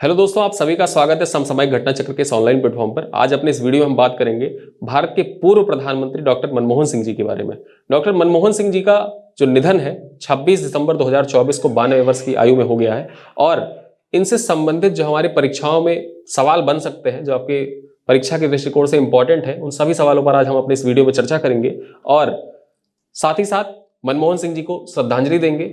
Hello दोस्तों, आप सभी का स्वागत है समसामयिक घटना चक्र के इस ऑनलाइन प्लेटफॉर्म पर। आज अपने इस वीडियो में हम बात करेंगे भारत के पूर्व प्रधानमंत्री डॉक्टर मनमोहन सिंह जी के बारे में। डॉक्टर मनमोहन सिंह जी का जो निधन है 26 दिसंबर 2024 को 92 वर्ष की आयु में हो गया है। और इनसे संबंधित जो हमारी परीक्षाओं में सवाल बन सकते हैं, जो आपके परीक्षा के दृष्टिकोण से इंपॉर्टेंट है, उन सभी सवालों पर आज हम अपने इस वीडियो में चर्चा करेंगे और साथ ही साथ मनमोहन सिंह जी को श्रद्धांजलि देंगे।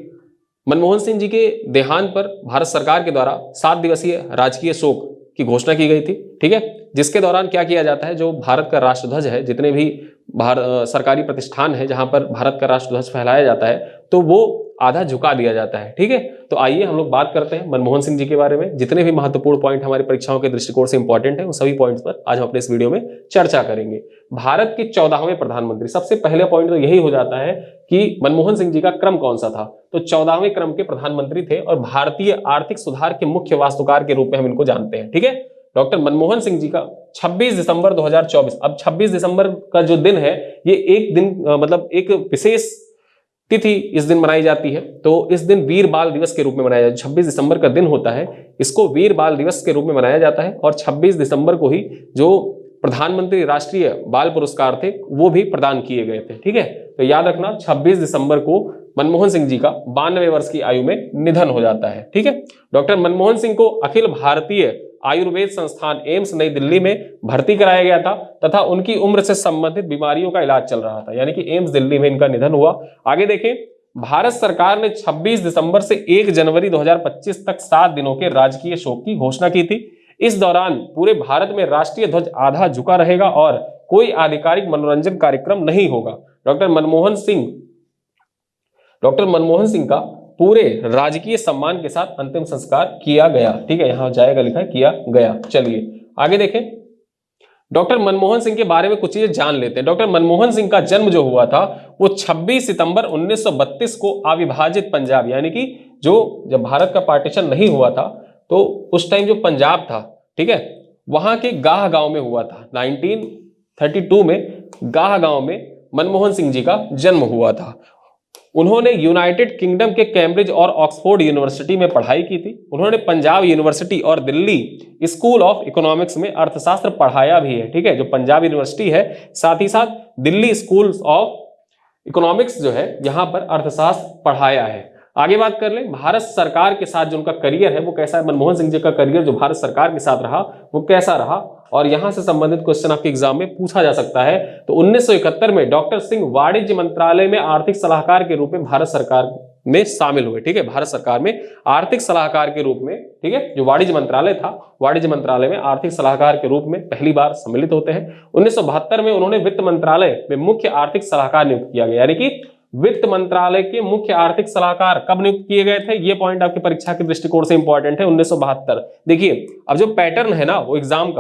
मनमोहन सिंह जी के देहांत पर भारत सरकार के द्वारा 7 दिवसीय राजकीय शोक की घोषणा की गई थी। ठीक है, जिसके दौरान क्या किया जाता है, जो भारत का राष्ट्रध्वज है, जितने भी सरकारी प्रतिष्ठान है जहां पर भारत का राष्ट्रध्वज फहराया जाता है, तो वो आधा झुका दिया जाता है। ठीक है, तो आइए हम लोग बात करते हैं मनमोहन सिंह जी के बारे में। जितने भी महत्वपूर्ण पॉइंट हमारी परीक्षाओं के दृष्टिकोण से इंपॉर्टेंट है, उन सभी पॉइंट्स पर आज हम अपने इस वीडियो में चर्चा करेंगे। भारत के 14वें प्रधानमंत्री, सबसे पहले पॉइंट तो यही हो जाता है कि मनमोहन सिंह जी का क्रम कौन सा था। तो 14वें क्रम के प्रधानमंत्री थे और भारतीय आर्थिक सुधार के मुख्य वास्तुकार के रूप में हम इनको जानते हैं। ठीक है, डॉक्टर मनमोहन सिंह जी का 26 दिसंबर 2024, अब 26 दिसंबर का जो दिन है, ये एक दिन मतलब एक विशेष तिथि इस दिन मनाई जाती है। तो इस दिन वीर बाल दिवस के रूप में मनाया जाता है। 26 दिसंबर का दिन होता है, इसको वीर बाल दिवस के रूप में मनाया जाता है। और 26 दिसंबर को ही जो प्रधानमंत्री राष्ट्रीय बाल पुरस्कार थे वो भी प्रदान किए गए थे। ठीक है, तो याद रखना 26 दिसंबर को मनमोहन सिंह जी का 92 वर्ष की आयु में निधन हो जाता है। ठीक है, डॉक्टर मनमोहन सिंह को अखिल भारतीय आयुर्वेद संस्थान एम्स नई दिल्ली में भर्ती कराया गया था तथा उनकी उम्र से संबंधित बीमारियों का इलाज चल रहा था, यानी कि एम्स दिल्ली में इनका निधन हुआ। आगे देखें, भारत सरकार ने 26 दिसंबर से 1 जनवरी 2025 तक 7 दिनों के राजकीय शोक की घोषणा की थी। इस दौरान पूरे भारत में राष्ट्रीय ध्वज आधा झुका रहेगा और कोई आधिकारिक मनोरंजन कार्यक्रम नहीं होगा। डॉक्टर मनमोहन सिंह का पूरे राजकीय सम्मान के साथ अंतिम संस्कार किया गया। ठीक है, यहां जाएगा लिखा है किया गया। चलिए आगे देखें, डॉक्टर मनमोहन सिंह के बारे में कुछ चीजें जान लेते हैं। डॉक्टर मनमोहन सिंह का जन्म जो हुआ था वो 26 सितंबर 1932 को अविभाजित पंजाब, यानी कि जब भारत का पार्टीशन नहीं हुआ था तो उस टाइम जो पंजाब था, ठीक है, वहां के गाह गांव में हुआ था। 1932 में गाह गांव में मनमोहन सिंह जी का जन्म हुआ था। उन्होंने यूनाइटेड किंगडम के कैम्ब्रिज और ऑक्सफोर्ड यूनिवर्सिटी में पढ़ाई की थी। उन्होंने पंजाब यूनिवर्सिटी और दिल्ली स्कूल ऑफ इकोनॉमिक्स में अर्थशास्त्र पढ़ाया भी है। ठीक है, जो पंजाब यूनिवर्सिटी है, साथ ही साथ दिल्ली स्कूल ऑफ इकोनॉमिक्स जो है, यहां पर अर्थशास्त्र पढ़ाया है। आगे बात कर ले, भारत सरकार के साथ जो उनका करियर है वो कैसा है। मनमोहन सिंह जी का करियर जो भारत सरकार के साथ रहा वो कैसा रहा, और यहां से संबंधित क्वेश्चन आपके एग्जाम में पूछा जा सकता है। तो 1971 में डॉक्टर सिंह वाणिज्य मंत्रालय में आर्थिक सलाहकार के रूप में भारत सरकार में शामिल हुए। ठीक है, भारत सरकार में आर्थिक सलाहकार के रूप में, ठीक है, जो वाणिज्य मंत्रालय था, वाणिज्य मंत्रालय में आर्थिक सलाहकार के रूप में पहली बार सम्मिलित होते हैं। 1972 में उन्होंने वित्त मंत्रालय में मुख्य आर्थिक सलाहकार नियुक्त किया गया, यानी कि वित्त मंत्रालय के मुख्य आर्थिक सलाहकार कब नियुक्त किए गए थे, ये पॉइंट आपकी परीक्षा के दृष्टिकोण से इंपॉर्टेंट है। 1972। देखिए, अब जो पैटर्न है ना, वो एग्जाम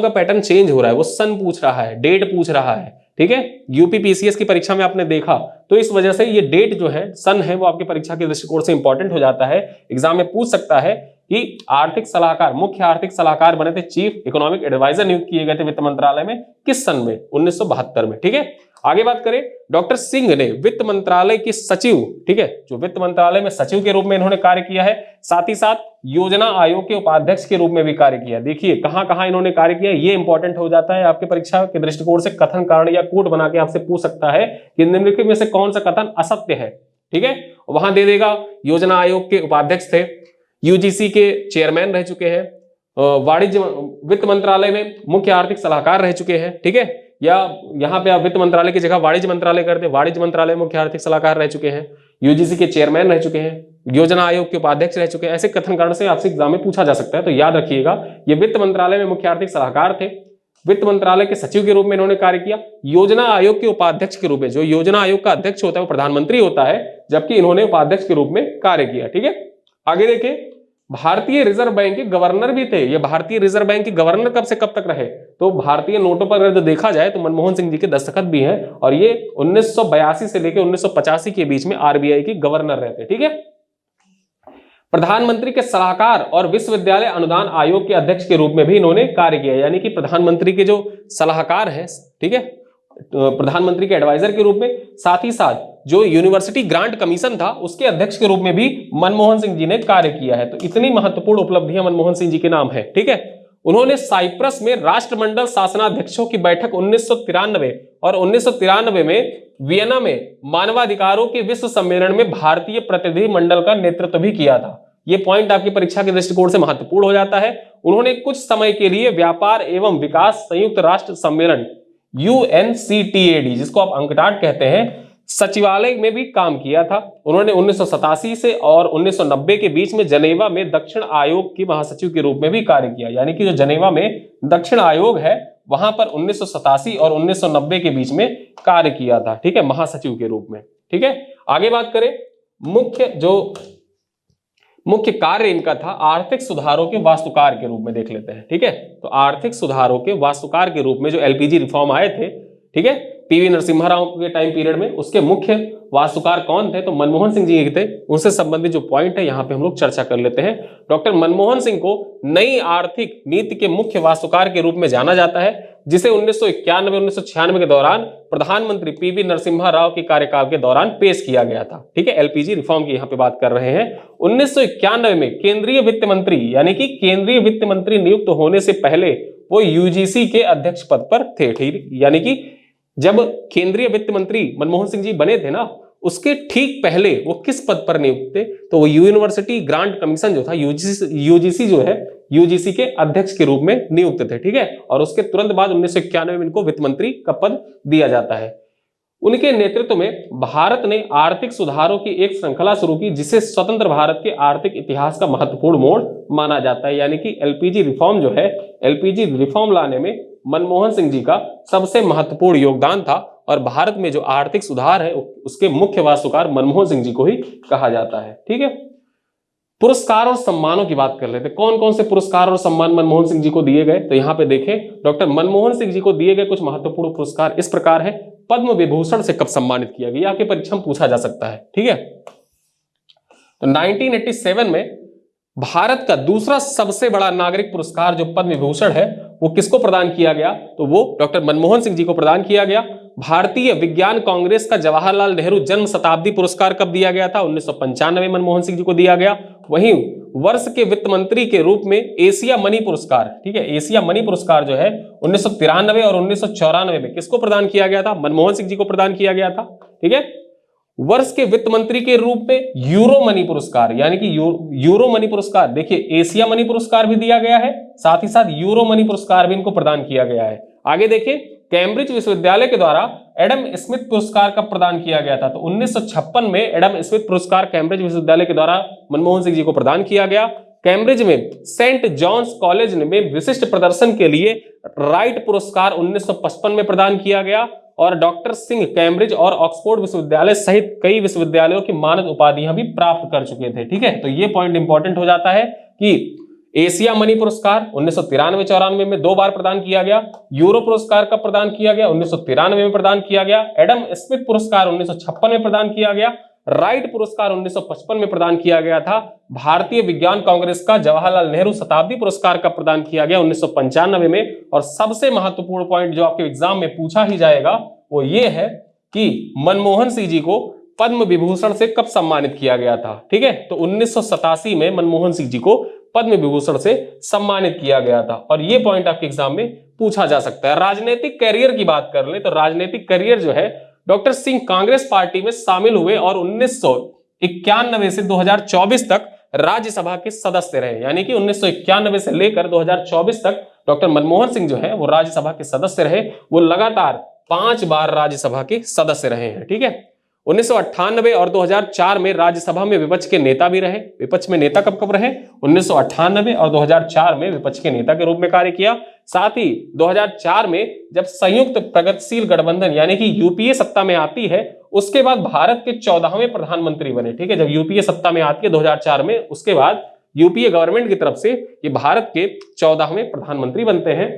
का पैटर्न चेंज हो रहा है। वो सन पूछ रहा है, डेट पूछ रहा है। ठीक है, यूपी पीसीएस की परीक्षा में आपने देखा, तो इस वजह से ये डेट जो है, सन है, वो आपकी परीक्षा के दृष्टिकोण से इंपॉर्टेंट हो जाता है। एग्जाम में पूछ सकता है कि आर्थिक सलाहकार, मुख्य आर्थिक सलाहकार बने थे, चीफ इकोनॉमिक एडवाइजर नियुक्त किए गए थे वित्त मंत्रालय में, किस सन में, 1972 में। ठीक है, आगे बात करें, डॉक्टर सिंह ने वित्त मंत्रालय के सचिव, ठीक है, जो वित्त मंत्रालय में सचिव के रूप में इन्होंने कार्य किया है, साथ ही साथ योजना आयोग के उपाध्यक्ष के रूप में भी कार्य किया। देखिए कहां कहां इन्होंने कार्य किया, ये इंपॉर्टेंट हो जाता है आपके परीक्षा के दृष्टिकोण से। कथन कारण या कोट बना के आपसे पूछ सकता है कि निम्नलिखित में से कौन सा कथन असत्य है। ठीक है, वहां दे देगा योजना आयोग के उपाध्यक्ष थे, यूजीसी के चेयरमैन रह चुके हैं, वाणिज्य वित्त मंत्रालय में मुख्य आर्थिक सलाहकार रह चुके हैं। ठीक है, या यहाँ पे आप वित्त मंत्रालय की जगह वाणिज्य मंत्रालय करते, वाणिज्य मंत्रालय में मुख्य आर्थिक सलाहकार रह चुके हैं, यूजीसी के चेयरमैन रह चुके हैं, योजना आयोग के उपाध्यक्ष रह चुके हैं। ऐसे कथन कारण से आपसे एग्जाम में पूछा जा सकता है। तो याद रखिएगा, ये वित्त मंत्रालय में मुख्य आर्थिक सलाहकार थे, वित्त मंत्रालय के सचिव के रूप में इन्होंने कार्य किया, योजना आयोग के उपाध्यक्ष के रूप में, जो योजना आयोग का अध्यक्ष होता है वो प्रधानमंत्री होता है, जबकि इन्होंने उपाध्यक्ष के रूप में कार्य किया। ठीक है, आगे देखिए, भारतीय रिजर्व बैंक के गवर्नर भी थे। ये भारतीय रिजर्व बैंक के गवर्नर कब से कब तक रहे, तो भारतीय नोटों पर अगर देखा जाए तो मनमोहन सिंह जी के दस्तखत भी हैं, और ये 1982 से लेकर 1985 के बीच में आरबीआई के गवर्नर रहते। ठीक है, प्रधानमंत्री के सलाहकार और विश्वविद्यालय अनुदान आयोग के अध्यक्ष के रूप में भी इन्होंने कार्य किया, यानी कि प्रधानमंत्री के जो सलाहकार है, ठीक है, प्रधानमंत्री के एडवाइजर के रूप में, साथ ही साथ जो यूनिवर्सिटी ग्रांट कमीशन था उसके अध्यक्ष के रूप में भी मनमोहन सिंह जी ने कार्य किया है। तो इतनी महत्वपूर्ण उपलब्धियां मनमोहन सिंह जी के नाम है, ठीक है। उन्होंने साइप्रस में राष्ट्रमंडल शासनाध्यक्षों की बैठक 1993 और 1993 में वियना में मानवाधिकारों के विश्व सम्मेलन में भारतीय प्रतिनिधि मंडल का नेतृत्व भी किया था। ये पॉइंट आपकी परीक्षा के दृष्टिकोण से महत्वपूर्ण हो जाता है। उन्होंने कुछ समय के लिए व्यापार एवं विकास संयुक्त राष्ट्र सम्मेलन UNCTAD, जिसको आप अंकटाड कहते हैं, सचिवालय में भी काम किया था। उन्होंने 1987 से और 1990 के बीच में जनेवा में दक्षिण आयोग की महासचिव के रूप में भी कार्य किया। यानी कि जो जनेवा में दक्षिण आयोग है वहां पर 1987 और 1990 के बीच में कार्य किया था, ठीक है, महासचिव के रूप में, ठीक है। आगे बात करें, मुख्य कार्य इनका था आर्थिक सुधारों के वास्तुकार के रूप में देख लेते हैं, ठीक है। तो आर्थिक सुधारों के वास्तुकार के रूप में जो LPG रिफॉर्म आए थे, ठीक है, PV नरसिम्हा राव के टाइम पीरियड में, उसके मुख्य वास्तुकार कौन थे? तो मनमोहन सिंह जी थे। उनसे संबंधित जो पॉइंट है यहाँ पे हम लोग चर्चा कर लेते हैं। डॉक्टर मनमोहन सिंह को नई आर्थिक नीति के मुख्य वास्तुकार के रूप में जाना जाता है, जिसे 1991-1996 के दौरान प्रधानमंत्री PV नरसिम्हा राव के कार्यकाल के दौरान पेश किया गया था, ठीक है। LPG रिफॉर्म की यहाँ पे बात कर रहे हैं। 1991 में केंद्रीय वित्त मंत्री, यानी कि केंद्रीय वित्त मंत्री नियुक्त होने से पहले वो UGC के अध्यक्ष पद पर थे, ठीक। यानी कि जब केंद्रीय वित्त मंत्री मनमोहन सिंह जी बने थे ना, उसके ठीक पहले वो किस पद पर नियुक्त थे? तो वो यूनिवर्सिटी ग्रांट कमीशन जो था, UGC जो है, UGC के अध्यक्ष के रूप में नियुक्त थे, ठीक है। और उसके तुरंत बाद 1991 में इनको वित्त मंत्री का पद दिया जाता है। उनके नेतृत्व में भारत ने आर्थिक सुधारों की एक श्रृंखला शुरू की, जिसे स्वतंत्र भारत के आर्थिक इतिहास का महत्वपूर्ण मोड़ माना जाता है। यानी कि LPG रिफॉर्म जो है, LPG रिफॉर्म लाने में मनमोहन सिंह जी का सबसे महत्वपूर्ण योगदान था, और भारत में जो आर्थिक सुधार है उसके मुख्य वास्तुकार मनमोहन सिंह जी को ही कहा जाता है, ठीक है। पुरस्कार और सम्मानों की बात कर लेते हैं। कौन कौन से पुरस्कार और सम्मान मनमोहन सिंह जी को दिए गए? तो यहाँ पे देखें, डॉक्टर मनमोहन सिंह जी को दिए गए कुछ महत्वपूर्ण पुरस्कार इस प्रकार है। पद्म विभूषण से कब सम्मानित किया गया? आपके परीक्षा में पूछा जा सकता है, ठीक है। तो 1987 में भारत का दूसरा सबसे बड़ा नागरिक पुरस्कार जो पद्म विभूषण है वो किसको प्रदान किया गया? तो वो डॉक्टर मनमोहन सिंह जी को प्रदान किया गया। भारतीय विज्ञान कांग्रेस का जवाहरलाल नेहरू जन्म शताब्दी पुरस्कार कब दिया गया था? 1995 मनमोहन सिंह जी को दिया गया। वहीं वर्ष के वित्त मंत्री के रूप में एशिया मनी पुरस्कार, ठीक है, एशिया मनी पुरस्कार जो है 1993 और 1994 में किसको प्रदान किया गया था? मनमोहन सिंह जी को प्रदान किया गया था, ठीक है। वर्ष के वित्त मंत्री के रूप में यूरो मनी पुरस्कार, यानी कि यूरो मनी पुरस्कार, देखिए एशिया मनी पुरस्कार भी दिया गया है, साथ ही साथ यूरो मनी पुरस्कार भी इनको प्रदान किया गया है। आगे देखिए, कैम्ब्रिज विश्वविद्यालय के द्वारा एडम स्मिथ पुरस्कार कब प्रदान किया गया था? तो 1956 में एडम स्मिथ पुरस्कार कैम्ब्रिज विश्वविद्यालय के द्वारा मनमोहन सिंह जी को प्रदान किया गया। कैम्ब्रिज में सेंट जॉन्स कॉलेज में विशिष्ट प्रदर्शन के लिए राइट पुरस्कार 1955 में प्रदान किया गया। और डॉक्टर सिंह कैम्ब्रिज और ऑक्सफोर्ड विश्वविद्यालय सहित कई विश्वविद्यालयों की मानद उपाधियां भी प्राप्त कर चुके थे, ठीक है। तो ये पॉइंट इंपॉर्टेंट हो जाता है कि एशिया मनी पुरस्कार 1993-94 में 2 बार प्रदान किया गया। यूरो पुरस्कार कब प्रदान किया गया? 1993 में प्रदान किया गया। एडम स्मिथ पुरस्कार 1956 में प्रदान किया गया। राइट पुरस्कार 1955 में प्रदान किया गया था। भारतीय विज्ञान कांग्रेस का जवाहरलाल नेहरू शताब्दी पुरस्कार का प्रदान किया गया 1995 में। और सबसे महत्वपूर्ण पॉइंट जो आपके एग्जाम में पूछा ही जाएगा वो ये है कि मनमोहन सिंह जी को पद्म विभूषण से कब सम्मानित किया गया था, ठीक है। तो 1987 में मनमोहन सिंह जी को पद्म विभूषण से सम्मानित किया गया था, और ये पॉइंट आपके एग्जाम में पूछा जा सकता है। राजनीतिक करियर की बात कर ले तो राजनीतिक करियर जो है, डॉक्टर सिंह कांग्रेस पार्टी में शामिल हुए और 1991 से 2024 तक राज्यसभा के सदस्य रहे। यानी कि 1991 से लेकर 2024 तक डॉक्टर मनमोहन सिंह जो है वो राज्यसभा के सदस्य रहे। वो लगातार 5 बार राज्यसभा के सदस्य रहे हैं, ठीक है। 1998 और 2004 में राज्यसभा में विपक्ष के नेता भी रहे। विपक्ष में नेता कब कब रहे? 1998 और 2004 में विपक्ष के नेता के रूप में कार्य किया। साथ ही 2004 में जब संयुक्त प्रगतिशील गठबंधन यानी कि यूपीए सत्ता में आती है, उसके बाद भारत के 14वें प्रधानमंत्री बने, ठीक है। जब यूपीए सत्ता में आती है 2004 में, उसके बाद यूपीए गवर्नमेंट की तरफ से ये भारत के 14वें प्रधानमंत्री बनते हैं।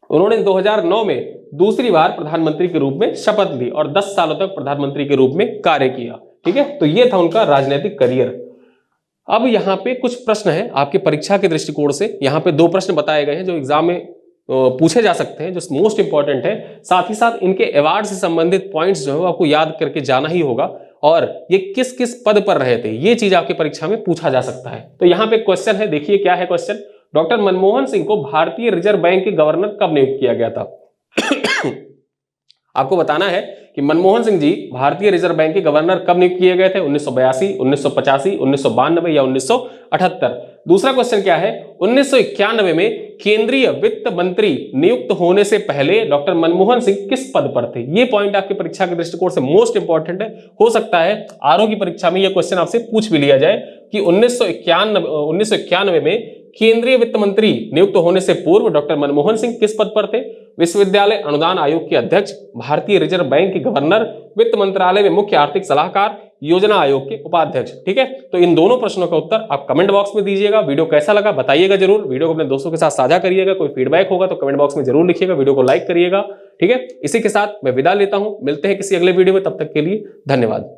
उन्होंने 2009 में दूसरी बार प्रधानमंत्री के रूप में शपथ ली और 10 सालों तक प्रधानमंत्री के रूप में कार्य किया, ठीक है। तो ये था उनका राजनीतिक करियर। अब यहाँ पे कुछ प्रश्न है आपके परीक्षा के दृष्टिकोण से। यहाँ पे 2 प्रश्न बताए गए हैं जो एग्जाम में पूछे जा सकते हैं, जो मोस्ट इंपॉर्टेंट है। साथ ही साथ इनके अवार्ड से संबंधित पॉइंट्स जो है वो आपको याद करके जाना ही होगा, और ये किस किस पद पर रहे थे, ये चीज आपकी परीक्षा में पूछा जा सकता है। तो यहाँ पे क्वेश्चन है, देखिए क्या है क्वेश्चन। डॉक्टर मनमोहन सिंह को भारतीय रिजर्व बैंक के गवर्नर कब नियुक्त किया गया था? आपको बताना है कि मनमोहन सिंह जी भारतीय रिजर्व बैंक के गवर्नर कब नियुक्त किए गए थे, 1982, 1985, 1992 या 1978। दूसरा क्वेश्चन क्या है, 1991 में केंद्रीय वित्त मंत्री नियुक्त होने से पहले डॉक्टर मनमोहन सिंह किस पद पर थे? ये पॉइंट आपकी परीक्षा के दृष्टिकोण से मोस्ट इंपॉर्टेंट है। हो सकता है आरओ की परीक्षा में यह क्वेश्चन आपसे पूछ भी लिया जाए कि 1991 में केंद्रीय वित्त मंत्री नियुक्त होने से पूर्व डॉक्टर मनमोहन सिंह किस पद पर थे? विश्वविद्यालय अनुदान आयोग के अध्यक्ष, भारतीय रिजर्व बैंक के गवर्नर, वित्त मंत्रालय में मुख्य आर्थिक सलाहकार, योजना आयोग के उपाध्यक्ष। ठीक है, तो इन दोनों प्रश्नों का उत्तर आप कमेंट बॉक्स में दीजिएगा। वीडियो कैसा लगा बताइएगा जरूर, वीडियो को अपने दोस्तों के साथ साझा करिएगा। कोई फीडबैक होगा तो कमेंट बॉक्स में जरूर लिखिएगा, वीडियो को लाइक करिएगा। ठीक है, इसी के साथ मैं विदा लेता हूं, मिलते हैं किसी अगले वीडियो में, तब तक के लिए धन्यवाद।